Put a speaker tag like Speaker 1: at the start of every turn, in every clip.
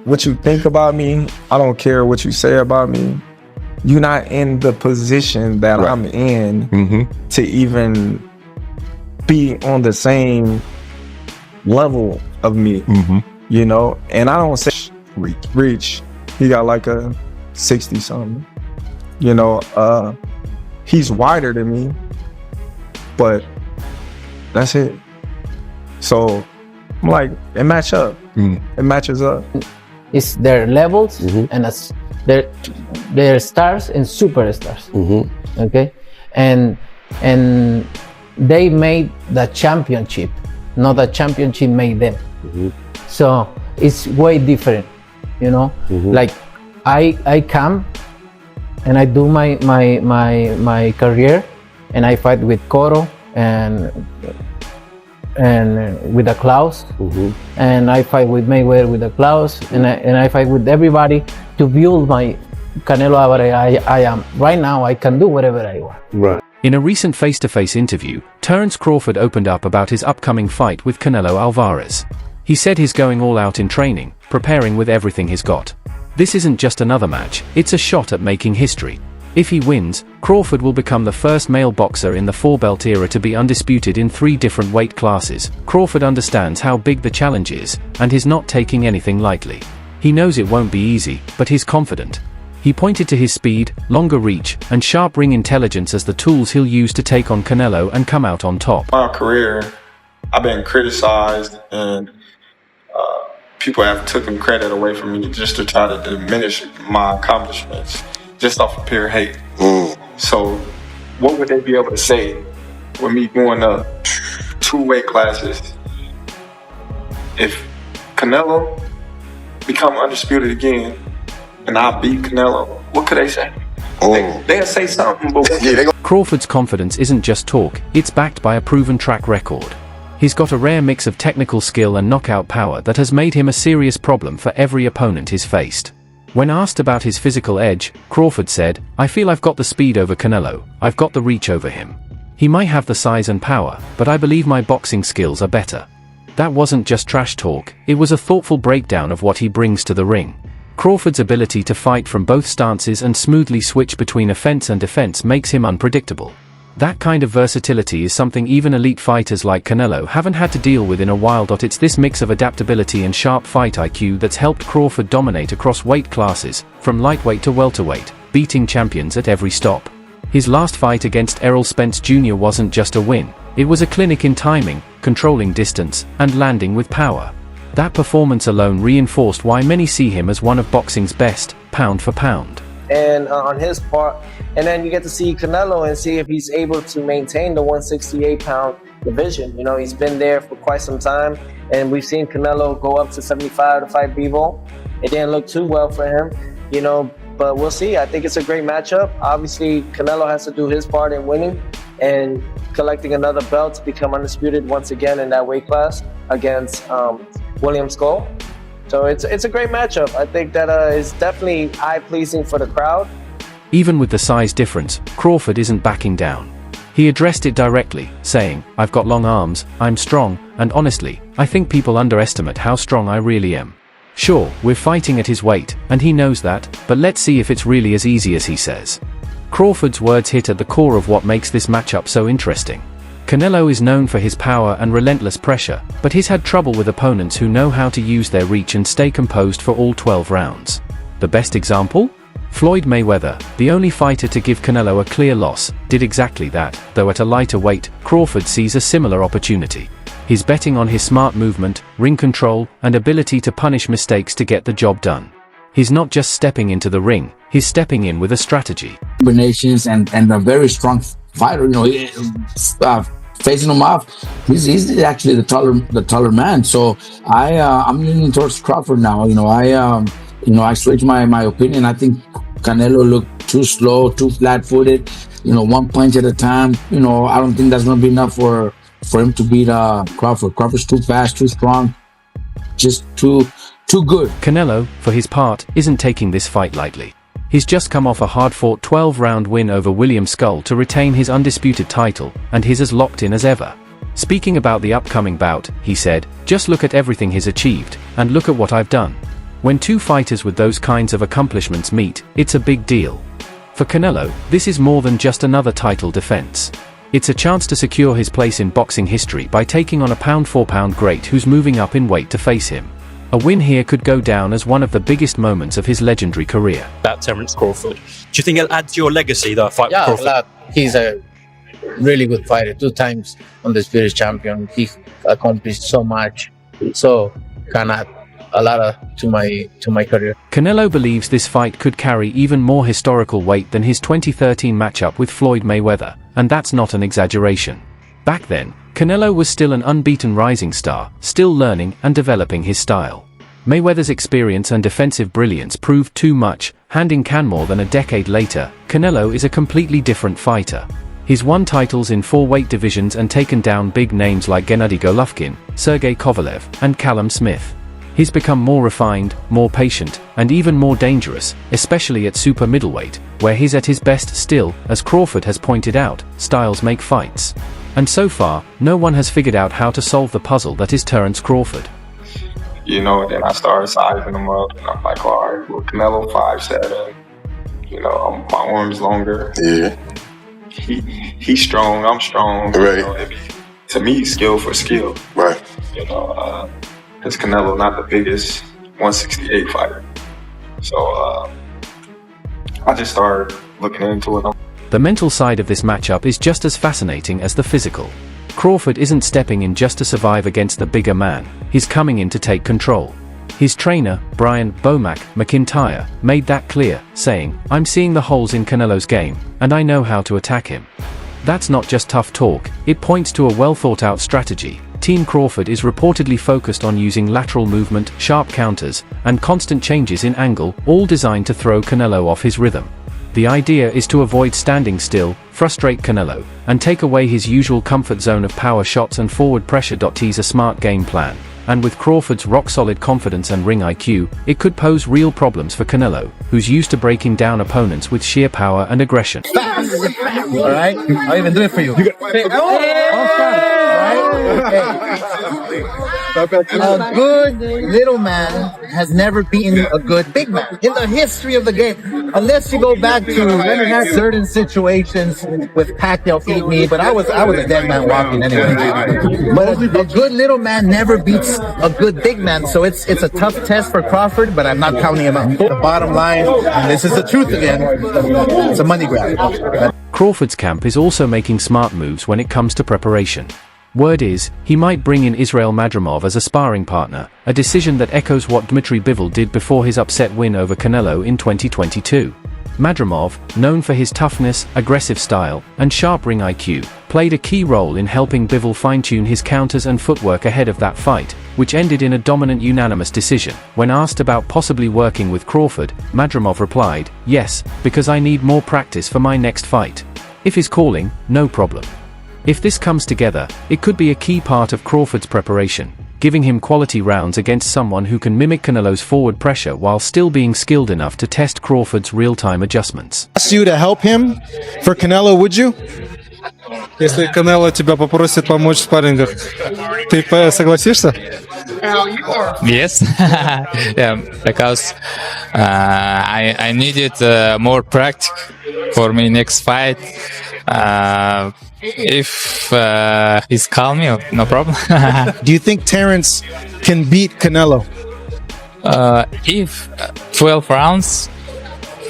Speaker 1: what you think about me. I don't care what you say about me. You're not in the position that I'm in to even be on the same level of me, you know? And I don't say reach. He got like a 60 something, you know? He's wider than me, but that's it. So I'm like, it match up. It matches up.
Speaker 2: It's their levels and their stars and superstars. Okay, and they made the championship, not the championship made them. So it's way different, you know. Like I come and I do my career, and I fight with Coro and with the Klaus, and I fight with Mayweather with the Klaus, and I fight with everybody to build my Canelo Alvarez. I am right now. I can do whatever I want.
Speaker 3: Right.
Speaker 4: In a recent face-to-face interview, Terence Crawford opened up about his upcoming fight with Canelo Alvarez. He said he's going all out in training, preparing with everything he's got. This isn't just another match, it's a shot at making history. If he wins, Crawford will become the first male boxer in the four-belt era to be undisputed in 3 different weight classes. Crawford understands how big the challenge is, and he's not taking anything lightly. He knows it won't be easy, but he's confident. He pointed to his speed, longer reach, and sharp ring intelligence as the tools he'll use to take on Canelo and come out on top.
Speaker 1: My career, I've been criticized, and people have taken credit away from me just to try to diminish my accomplishments, just off of pure hate. So what would they be able to say with me going up 2 weight classes? If Canelo become undisputed again and I beat Canelo, what could they say? They'll say something, but
Speaker 4: Crawford's confidence isn't just talk, it's backed by a proven track record. He's got a rare mix of technical skill and knockout power that has made him a serious problem for every opponent he's faced. When asked about his physical edge, Crawford said, "I feel I've got the speed over Canelo, I've got the reach over him. He might have the size and power, but I believe my boxing skills are better." That wasn't just trash talk, it was a thoughtful breakdown of what he brings to the ring. Crawford's ability to fight from both stances and smoothly switch between offense and defense makes him unpredictable. That kind of versatility is something even elite fighters like Canelo haven't had to deal with in a while. It's this mix of adaptability and sharp fight IQ that's helped Crawford dominate across weight classes, from lightweight to welterweight, beating champions at every stop. His last fight against Errol Spence Jr. wasn't just a win, it was a clinic in timing, controlling distance, and landing with power. That performance alone reinforced why many see him as one of boxing's best, pound for pound.
Speaker 2: And on his part, and then you get to see Canelo and see if he's able to maintain the 168-pound division. You know, he's been there for quite some time, and we've seen Canelo go up to 75 to fight Bivol. It didn't look too well for him, you know, but we'll see. I think it's a great matchup. Obviously, Canelo has to do his part in winning and collecting another belt to become undisputed once again in that weight class against William Skull. So it's a great matchup. I think that is definitely eye-pleasing for the crowd.
Speaker 4: Even with the size difference, Crawford isn't backing down. He addressed it directly, saying, "I've got long arms, I'm strong, and honestly, I think people underestimate how strong I really am. Sure, we're fighting at his weight, and he knows that, but let's see if it's really as easy as he says." Crawford's words hit at the core of what makes this matchup so interesting. Canelo is known for his power and relentless pressure, but he's had trouble with opponents who know how to use their reach and stay composed for all 12 rounds. The best example? Floyd Mayweather, the only fighter to give Canelo a clear loss, did exactly that, though at a lighter weight. Crawford sees a similar opportunity. He's betting on his smart movement, ring control, and ability to punish mistakes to get the job done. He's not just stepping into the ring, he's stepping in with a strategy.
Speaker 3: Combinations and a very strong fighter, you know, facing him off, he's actually the taller man. So I'm leaning towards Crawford now. I switch my opinion. I think Canelo looked too slow, too flat-footed. One punch at a time. I don't think that's gonna be enough for him to beat Crawford. Crawford's too fast, too strong, just too good.
Speaker 4: Canelo, for his part, isn't taking this fight lightly. He's just come off a hard-fought 12-round win over William Skull to retain his undisputed title, and he's as locked in as ever. Speaking about the upcoming bout, he said, "Just look at everything he's achieved, and look at what I've done. When two fighters with those kinds of accomplishments meet, it's a big deal. For Canelo, this is more than just another title defense. It's a chance to secure his place in boxing history by taking on a pound-for-pound great who's moving up in weight to face him. A win here could go down as one of the biggest moments of his legendary career.
Speaker 5: About Terence Crawford, do you think it'll add to your legacy, the fight
Speaker 6: Yeah,
Speaker 5: with
Speaker 6: a
Speaker 5: Crawford?
Speaker 6: lot. He's a really good fighter. 2 times undisputed champion. He accomplished so much. So can add a lot to my career.
Speaker 4: Canelo believes this fight could carry even more historical weight than his 2013 matchup with Floyd Mayweather, and that's not an exaggeration. Back then, Canelo was still an unbeaten rising star, still learning and developing his style. Mayweather's experience and defensive brilliance proved too much, handing Can more than a decade later. Canelo is a completely different fighter. He's won titles in 4 weight divisions and taken down big names like Gennady Golovkin, Sergey Kovalev, and Callum Smith. He's become more refined, more patient, and even more dangerous, especially at super middleweight, where he's at his best still. As Crawford has pointed out, styles make fights. And so far, no one has figured out how to solve the puzzle that is Terence Crawford.
Speaker 1: You know, then I started sizing him up, and I'm like, all right, well, Canelo 5'7", you know, my arm's longer.
Speaker 7: Yeah.
Speaker 1: He's strong, I'm strong.
Speaker 7: Right.
Speaker 1: You know, to me, skill for skill.
Speaker 7: Right.
Speaker 1: You know, because Canelo not the biggest 168 fighter. So I just started looking into it.
Speaker 4: The mental side of this matchup is just as fascinating as the physical. Crawford isn't stepping in just to survive against the bigger man, he's coming in to take control. His trainer, Brian "Bomac" McIntyre, made that clear, saying, "I'm seeing the holes in Canelo's game, and I know how to attack him." That's not just tough talk, it points to a well-thought-out strategy. Team Crawford is reportedly focused on using lateral movement, sharp counters, and constant changes in angle, all designed to throw Canelo off his rhythm. The idea is to avoid standing still, frustrate Canelo, and take away his usual comfort zone of power shots and forward pressure. T's a smart game plan, and with Crawford's rock-solid confidence and ring IQ, it could pose real problems for Canelo, who's used to breaking down opponents with sheer power and aggression.
Speaker 8: Alright? I'll even do it for you. A good little man has never beaten a good big man in the history of the game, unless you go back to certain situations with Pacquiao beat me, but I was a dead man walking anyway. But a good little man never beats a good big man, so it's a tough test for Crawford, but I'm not counting him out. The bottom line, and this is the truth again, it's a money grab.
Speaker 4: Crawford's camp is also making smart moves when it comes to preparation. Word is, he might bring in Israel Madrimov as a sparring partner, a decision that echoes what Dmitry Bivol did before his upset win over Canelo in 2022. Madrimov, known for his toughness, aggressive style, and sharp ring IQ, played a key role in helping Bivol fine-tune his counters and footwork ahead of that fight, which ended in a dominant unanimous decision. When asked about possibly working with Crawford, Madrimov replied, "Yes, because I need more practice for my next fight. If he's calling, no problem." If this comes together, it could be a key part of Crawford's preparation, giving him quality rounds against someone who can mimic Canelo's forward pressure while still being skilled enough to test Crawford's real-time adjustments.
Speaker 9: Ask you to help him for Canelo, would you? Если Canelo тебя попросит помочь в спаррингах, ты согласишься?
Speaker 10: Yes, yeah, because I needed more practice for my next fight. If he's calm, no problem.
Speaker 9: Do you think Terence can beat Canelo?
Speaker 10: If 12 rounds,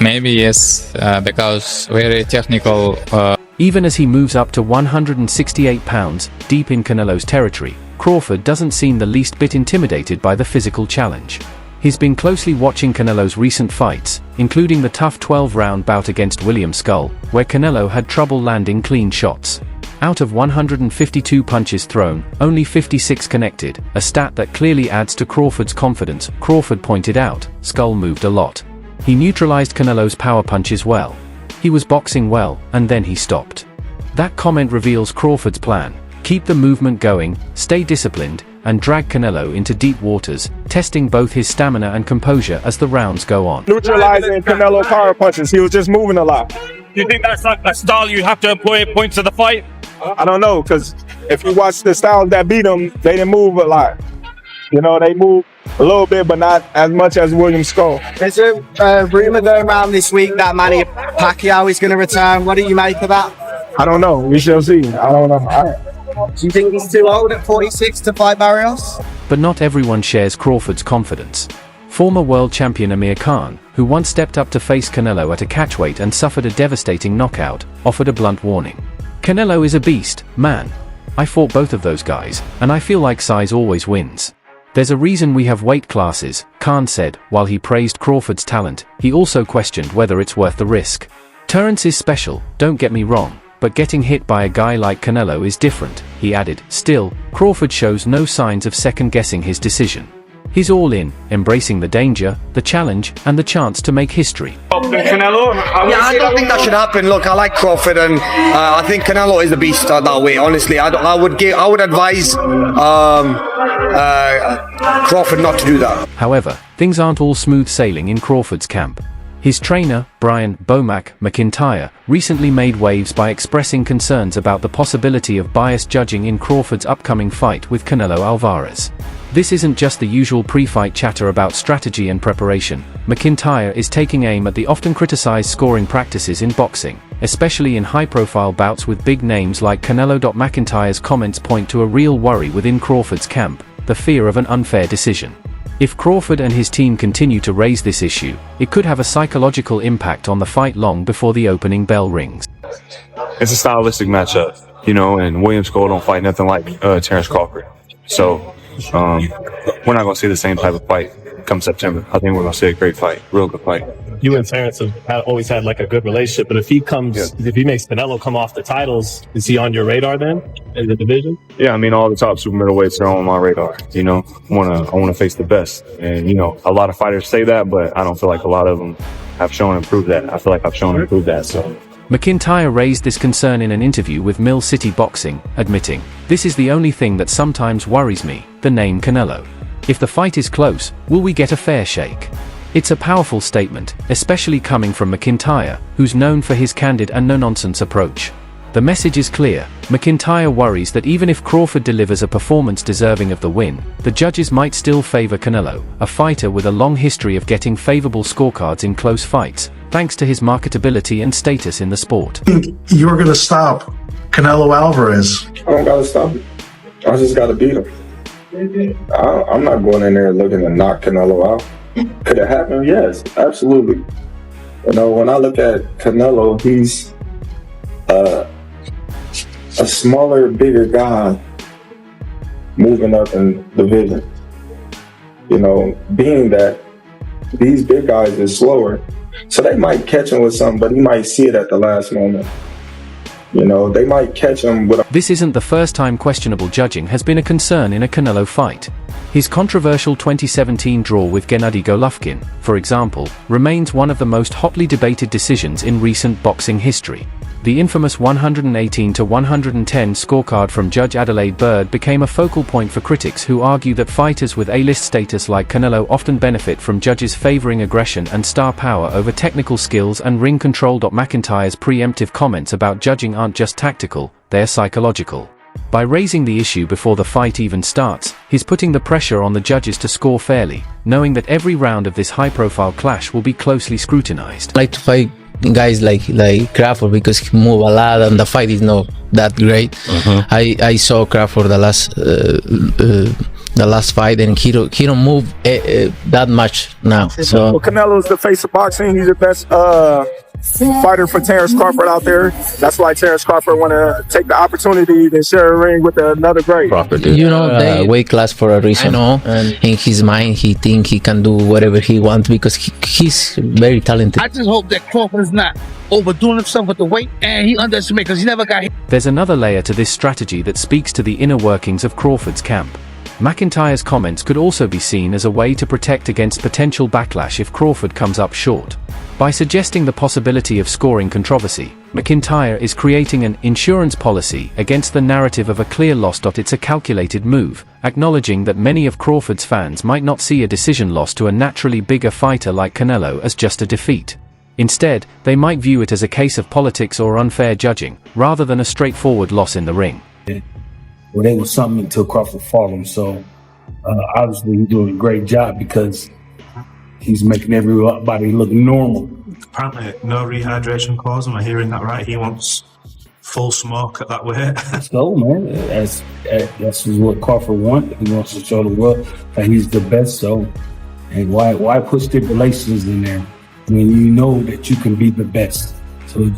Speaker 10: maybe yes, because very technical.
Speaker 4: Even as he moves up to 168 pounds, deep in Canelo's territory, Crawford doesn't seem the least bit intimidated by the physical challenge. He's been closely watching Canelo's recent fights, including the tough 12-round bout against William Skull, where Canelo had trouble landing clean shots. Out of 152 punches thrown, only 56 connected, a stat that clearly adds to Crawford's confidence. Crawford pointed out, Skull moved a lot. He neutralized Canelo's power punches well. He was boxing well, and then he stopped. That comment reveals Crawford's plan: keep the movement going, stay disciplined, and drag Canelo into deep waters, testing both his stamina and composure as the rounds go on.
Speaker 11: Neutralizing Canelo's power punches, he was just moving a lot.
Speaker 5: Do you think that's like a style you have to employ at points of the fight?
Speaker 11: I don't know, because if you watch the styles that beat him, they didn't move a lot. You know, they move A little bit, but not as much as William Skull.
Speaker 7: There's a rumour going around this week that Manny Pacquiao is going to return. What do you make of that?
Speaker 11: I don't know. We shall see. I don't know.
Speaker 7: Do you think he's too old at 46 to fight Barrios?
Speaker 4: But not everyone shares Crawford's confidence. Former world champion Amir Khan, who once stepped up to face Canelo at a catchweight and suffered a devastating knockout, offered a blunt warning. Canelo is a beast, man. I fought both of those guys, and I feel like size always wins. There's a reason we have weight classes, Khan said. While he praised Crawford's talent, he also questioned whether it's worth the risk. Terence is special, don't get me wrong, but getting hit by a guy like Canelo is different, he added. Still, Crawford shows no signs of second-guessing his decision. He's all in, embracing the danger, the challenge, and the chance to make history.
Speaker 11: Canelo?
Speaker 7: I don't think that should happen. Look, I like Crawford, and I think Canelo is the beast that way. Honestly, I would advise Crawford not to do that.
Speaker 4: However, things aren't all smooth sailing in Crawford's camp. His trainer, Brian "Bomac" McIntyre, recently made waves by expressing concerns about the possibility of biased judging in Crawford's upcoming fight with Canelo Alvarez. This isn't just the usual pre-fight chatter about strategy and preparation. McIntyre is taking aim at the often criticized scoring practices in boxing, especially in high-profile bouts with big names like Canelo. McIntyre's comments point to a real worry within Crawford's camp, the fear of an unfair decision. If Crawford and his team continue to raise this issue, it could have a psychological impact on the fight long before the opening bell rings.
Speaker 12: It's a stylistic matchup, and William Skull don't fight nothing like Terence Crawford. So we're not going to see the same type of fight come September. I think we're going to see a great fight, real good fight.
Speaker 5: You and Terence have always had like a good relationship, but if he makes Canelo come off the titles, is he on your radar then in the division?
Speaker 12: Yeah, I mean, all the top super middleweights are on my radar. I want to face the best, and a lot of fighters say that, but I don't feel like a lot of them have shown and proved that. I feel like I've shown and proved that. So.
Speaker 4: McIntyre raised this concern in an interview with Mill City Boxing, admitting, "This is the only thing that sometimes worries me, the name Canelo. If the fight is close, will we get a fair shake?" It's a powerful statement, especially coming from McIntyre, who's known for his candid and no-nonsense approach. The message is clear. McIntyre worries that even if Crawford delivers a performance deserving of the win, the judges might still favor Canelo, a fighter with a long history of getting favorable scorecards in close fights, thanks to his marketability and status in the sport.
Speaker 13: You're going to stop Canelo Alvarez.
Speaker 1: I don't got to stop him. I just got to beat him. I'm not going in there looking to knock Canelo out. Could it happen? Yes, absolutely. When I look at Canelo, he's a smaller, bigger guy moving up in division. Being that these big guys is slower, so they might catch him with something, but he might see it at the last moment. They might catch him with
Speaker 4: This isn't the first time questionable judging has been a concern in a Canelo fight. His controversial 2017 draw with Gennady Golovkin, for example, remains one of the most hotly debated decisions in recent boxing history. The infamous 118-110 scorecard from Judge Adelaide Bird became a focal point for critics who argue that fighters with A-list status like Canelo often benefit from judges favoring aggression and star power over technical skills and ring control. McIntyre's preemptive comments about judging aren't just tactical, they're psychological. By raising the issue before the fight even starts, he's putting the pressure on the judges to score fairly, knowing that every round of this high-profile clash will be closely scrutinized.
Speaker 6: I like to fight guys like Crawford because he move a lot and the fight is not that great. I saw Crawford the last fight and he don't move that much now. So
Speaker 11: Canelo's the face of boxing. He's the best fighter for Terence Crawford out there. That's why Terence Crawford want to take the opportunity to share a ring with another great.
Speaker 6: Crawford, they weight class for a reason. I know. And in his mind, he think he can do whatever he wants because he's very talented.
Speaker 14: I just hope that Crawford is not overdoing himself with the weight and he underestimates because he never got hit.
Speaker 4: There's another layer to this strategy that speaks to the inner workings of Crawford's camp. McIntyre's comments could also be seen as a way to protect against potential backlash if Crawford comes up short. By suggesting the possibility of scoring controversy, McIntyre is creating an insurance policy against the narrative of a clear loss. It's a calculated move, acknowledging that many of Crawford's fans might not see a decision loss to a naturally bigger fighter like Canelo as just a defeat. Instead, they might view it as a case of politics or unfair judging, rather than a straightforward loss in the ring.
Speaker 15: Well, they was something until Crawford fought him, so
Speaker 14: Obviously, he's doing a great job because he's making everybody look normal.
Speaker 15: Apparently, no rehydration clause. Am I hearing that right? He wants full smoke at that weight.
Speaker 14: Let's go, man. That's what Crawford wants. He wants to show the world that he's the best. So, and why put stipulations in there when you know that you can be the best? So,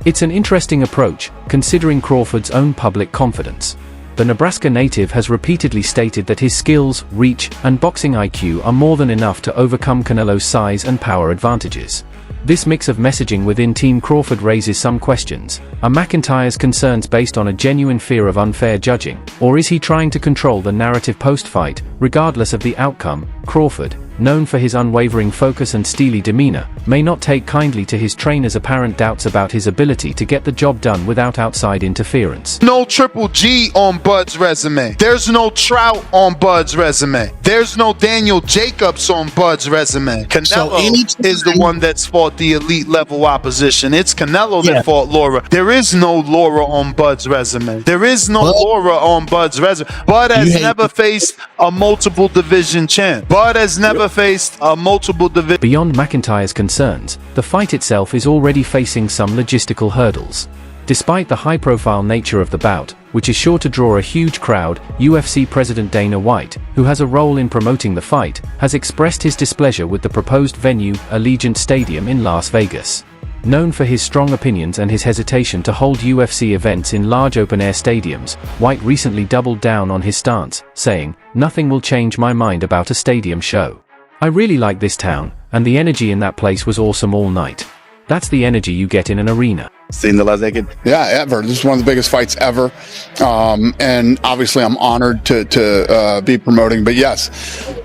Speaker 4: it's an interesting approach, considering Crawford's own public confidence. The Nebraska native has repeatedly stated that his skills, reach, and boxing IQ are more than enough to overcome Canelo's size and power advantages. This mix of messaging within Team Crawford raises some questions. Are McIntyre's concerns based on a genuine fear of unfair judging, or is he trying to control the narrative post-fight? Regardless of the outcome, Crawford, known for his unwavering focus and steely demeanor, may not take kindly to his trainer's apparent doubts about his ability to get the job done without outside interference.
Speaker 16: No Triple G on Bud's resume. There's no Trout on Bud's resume. There's no Daniel Jacobs on Bud's resume. Canelo is the one that's fought the elite level opposition. It's Canelo that fought Laura. There is no Laura on Bud's resume. There is no Laura on Bud's resume. Bud has never faced a multiple division champ. Bud has never faced a multiple division.
Speaker 4: Beyond McIntyre's concerns, the fight itself is already facing some logistical hurdles. Despite the high-profile nature of the bout, which is sure to draw a huge crowd, UFC President Dana White, who has a role in promoting the fight, has expressed his displeasure with the proposed venue, Allegiant Stadium in Las Vegas. Known for his strong opinions and his hesitation to hold UFC events in large open-air stadiums, White recently doubled down on his stance, saying, "Nothing will change my mind about a stadium show. I really like this town, and the energy in that place was awesome all night." That's the energy you get in an arena.
Speaker 17: Seen the last naked? Yeah, ever. This is one of the biggest fights ever. And obviously I'm honored to be promoting. But yes,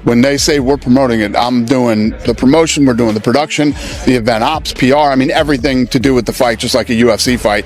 Speaker 17: when they say we're promoting it, I'm doing the promotion, we're doing the production, the event ops, PR, I mean, everything to do with the fight, just like a UFC fight.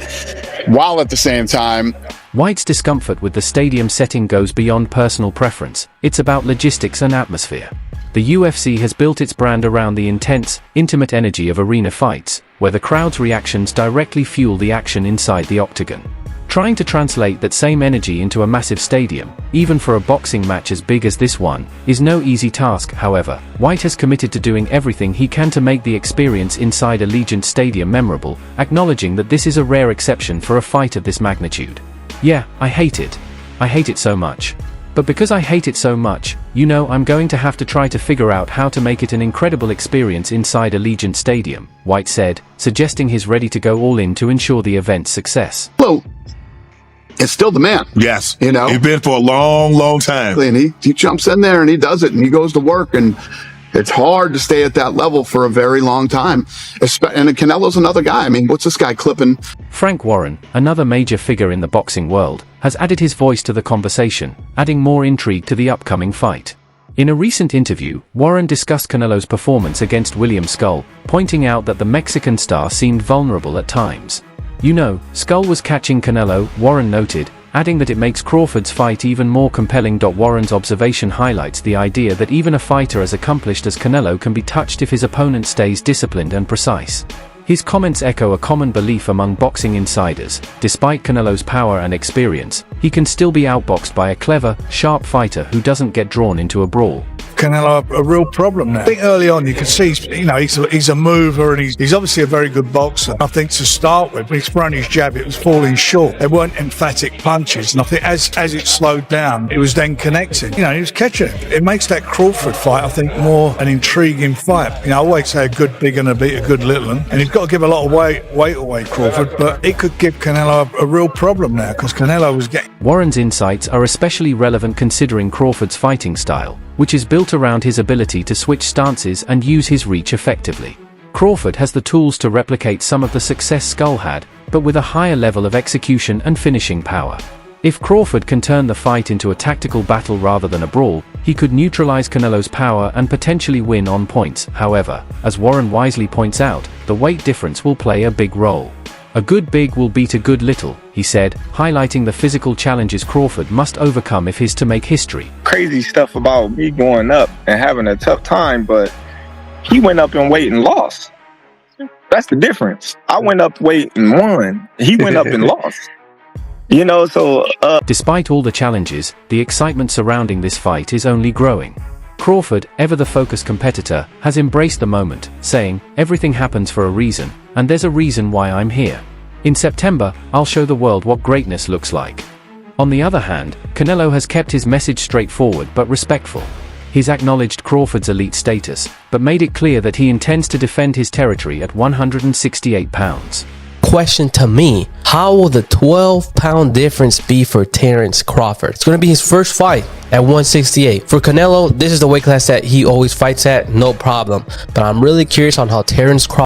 Speaker 17: While at the same time,
Speaker 4: White's discomfort with the stadium setting goes beyond personal preference. It's about logistics and atmosphere. The UFC has built its brand around the intense, intimate energy of arena fights, where the crowd's reactions directly fuel the action inside the octagon. Trying to translate that same energy into a massive stadium, even for a boxing match as big as this one, is no easy task. However, White has committed to doing everything he can to make the experience inside Allegiant Stadium memorable, acknowledging that this is a rare exception for a fight of this magnitude. "Yeah, I hate it. I hate it so much. But because I hate it so much, you know, I'm going to have to try to figure out how to make it an incredible experience inside Allegiant Stadium," White said, suggesting he's ready to go all in to ensure the event's success.
Speaker 17: Well, it's still the man.
Speaker 18: Yes.
Speaker 17: You know,
Speaker 18: he's been for a long, long time.
Speaker 17: And he jumps in there and he does it and he goes to work, and it's hard to stay at that level for a very long time. And Canelo's another guy. I mean, what's this guy clipping?
Speaker 4: Frank Warren, another major figure in the boxing world, has added his voice to the conversation, adding more intrigue to the upcoming fight. In a recent interview, Warren discussed Canelo's performance against William Skull, pointing out that the Mexican star seemed vulnerable at times. "You know, Skull was catching Canelo," Warren noted, adding that it makes Crawford's fight even more compelling. Warren's observation highlights the idea that even a fighter as accomplished as Canelo can be touched if his opponent stays disciplined and precise. His comments echo a common belief among boxing insiders. Despite Canelo's power and experience, he can still be outboxed by a clever, sharp fighter who doesn't get drawn into a brawl.
Speaker 19: Canelo a real problem now. I think early on you could see, he's a mover and he's obviously a very good boxer. I think to start with, when he's throwing his jab, it was falling short. They weren't emphatic punches, and I think as it slowed down, it was then connecting. He was catching it. It makes that Crawford fight, I think, more an intriguing fight. I always say a good big and a good little one, and he's got to give a lot of weight away, Crawford, but it could give Canelo a real problem now, because Canelo was getting...
Speaker 4: Warren's insights are especially relevant considering Crawford's fighting style, which is built around his ability to switch stances and use his reach effectively. Crawford has the tools to replicate some of the success Skull had, but with a higher level of execution and finishing power. If Crawford can turn the fight into a tactical battle rather than a brawl, he could neutralize Canelo's power and potentially win on points. However, as Warren wisely points out, the weight difference will play a big role. "A good big will beat a good little," he said, highlighting the physical challenges Crawford must overcome if he's to make history.
Speaker 1: Crazy stuff about me going up and having a tough time, but he went up in weight and lost. That's the difference. I went up weight and won. He went up and lost.
Speaker 11: You know, so
Speaker 4: Despite all the challenges, the excitement surrounding this fight is only growing. Crawford, ever the focused competitor, has embraced the moment, saying, "Everything happens for a reason, and there's a reason why I'm here. In September, I'll show the world what greatness looks like." On the other hand, Canelo has kept his message straightforward but respectful. He's acknowledged Crawford's elite status, but made it clear that he intends to defend his territory at 168 pounds.
Speaker 20: Question to me, how will the 12-pound difference be for Terence Crawford? It's going to be his first fight at 168. For Canelo, this is the weight class that he always fights at, no problem. But I'm really curious on how Terence Crawford